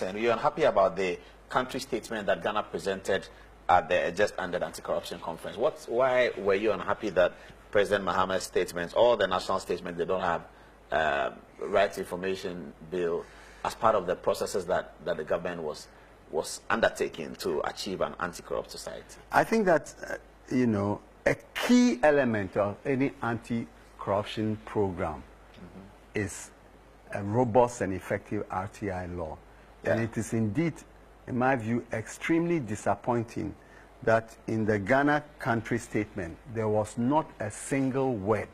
concerned, you're unhappy about the country statement that Ghana presented at the just ended anti-corruption conference. Why were you unhappy that President Mahama's statements, all the national statements, they don't have right to information bill as part of the processes that the government was undertaking to achieve an anti-corrupt society? I think that, you know, a key element of any anti-corruption program is a robust and effective RTI law. Yeah. And it is indeed, in my view, extremely disappointing that in the Ghana country statement, there was not a single word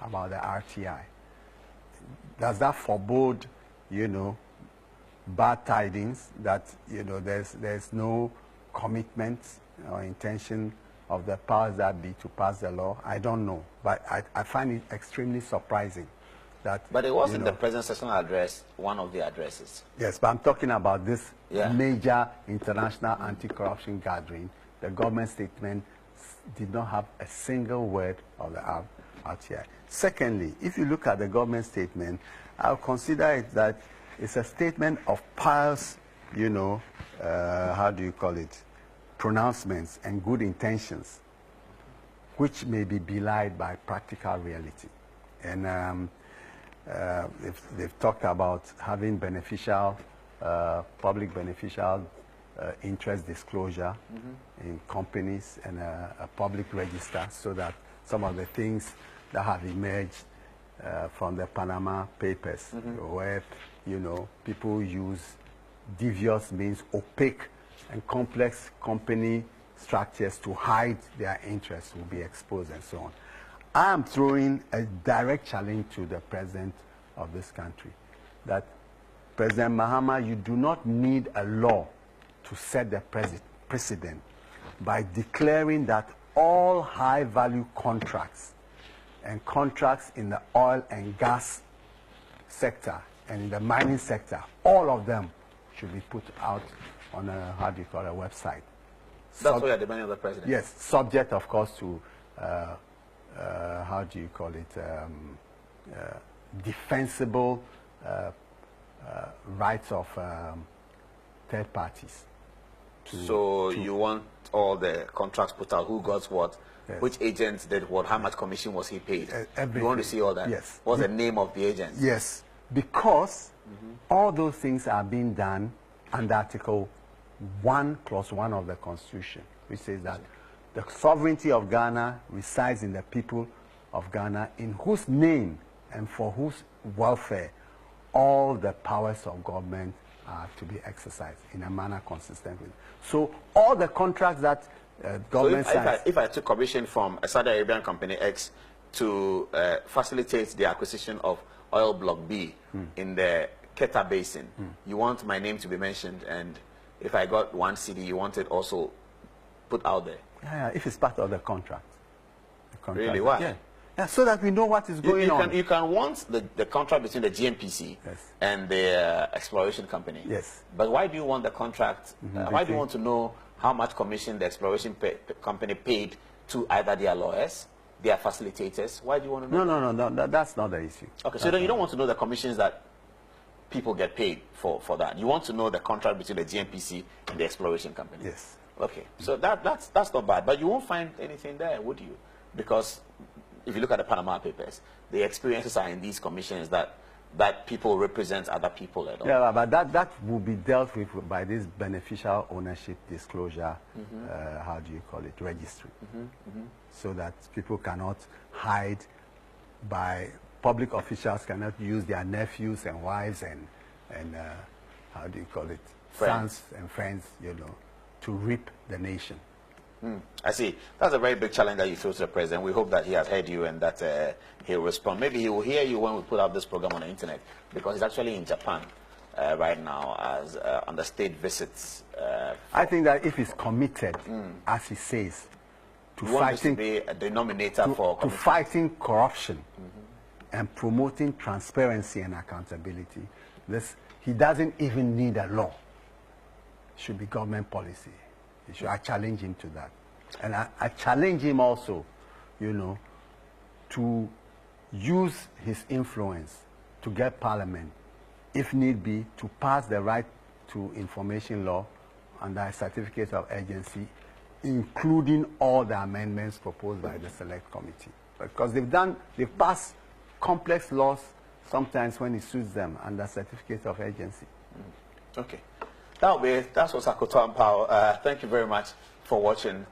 about the RTI. Does that forebode, you know, bad tidings, that, you know, there's no commitment or intention of the powers that be to pass the law? I don't know, but I find it extremely surprising that... But it was in the President's sessional address, one of the addresses. Yes, but I'm talking about this Yeah. major international anti-corruption gathering. The government statement did not have a single word of the RTI. Secondly, if you look at the government statement, I'll consider it that it's a statement of pious, you know, how do you call it, pronouncements and good intentions, which may be belied by practical reality. And they've talked about having beneficial, public beneficial interest disclosure in companies and a public register, so that some of the things that have emerged from the Panama Papers, where, you know, people use devious means, opaque and complex company structures to hide their interests, will be exposed and so on. I am throwing a direct challenge to the president of this country, that President Mahama, you do not need a law to set the precedent by declaring that all high-value contracts and contracts in the oil and gas sector and in the mining sector, all of them should be put out on a, how do you call it, a website. That's what you're demanding of the president? Yes, subject, of course, to, how do you call it, defensible rights of third parties. So you want all the contracts put out, who got what, yes, which agent did what, how much commission was he paid? You want to see all that? Yes. What's the name of the agent? Yes, because all those things are being done under Article 1, Clause 1 of the Constitution, which says that the sovereignty of Ghana resides in the people of Ghana, in whose name and for whose welfare all the powers of government are to be exercised in a manner consistent with. So all the contracts that government signs... If I took commission from a Saudi Arabian company X to facilitate the acquisition of oil block B in the Keta Basin, you want my name to be mentioned, and if I got 1 CD, you want it also put out there? Yeah, if it's part of the contract. Really? Why? Yeah. Yeah, so that we know what is going on. You can want the contract between the GNPC, yes, and the exploration company. Yes. But why do you want the contract? Why do you want to know how much commission the exploration company paid to either their lawyers, their facilitators? Why do you want to know? No, that's not the issue. Okay, so then you don't want to know the commissions that people get paid for that. You want to know the contract between the GNPC and the exploration company. Yes. Okay, so that's not bad, but you won't find anything there, would you? Because if you look at the Panama Papers, the experiences are in these commissions that people represent other people at all. Yeah, but that will be dealt with by this beneficial ownership disclosure, how do you call it, registry, so that people cannot hide, by public officials cannot use their nephews and wives and how do you call it, sons and friends, you know, to reap the nation. I see. That's a very big challenge that you throw to the president. We hope that he has heard you and that he'll respond. Maybe he will hear you when we put out this program on the internet, because he's actually in Japan right now as on the state visits. I think that if he's committed, as he says, to fighting, to be a denominator to fighting corruption and promoting transparency and accountability, he doesn't even need a law. It should be government policy. I challenge him to that. And I challenge him also, you know, to use his influence to get Parliament, if need be, to pass the right to information law under a certificate of urgency, including all the amendments proposed by the select committee. Because they've passed complex laws sometimes when it suits them under certificate of urgency. Okay. That was Akoto Ampaw. Thank you very much for watching.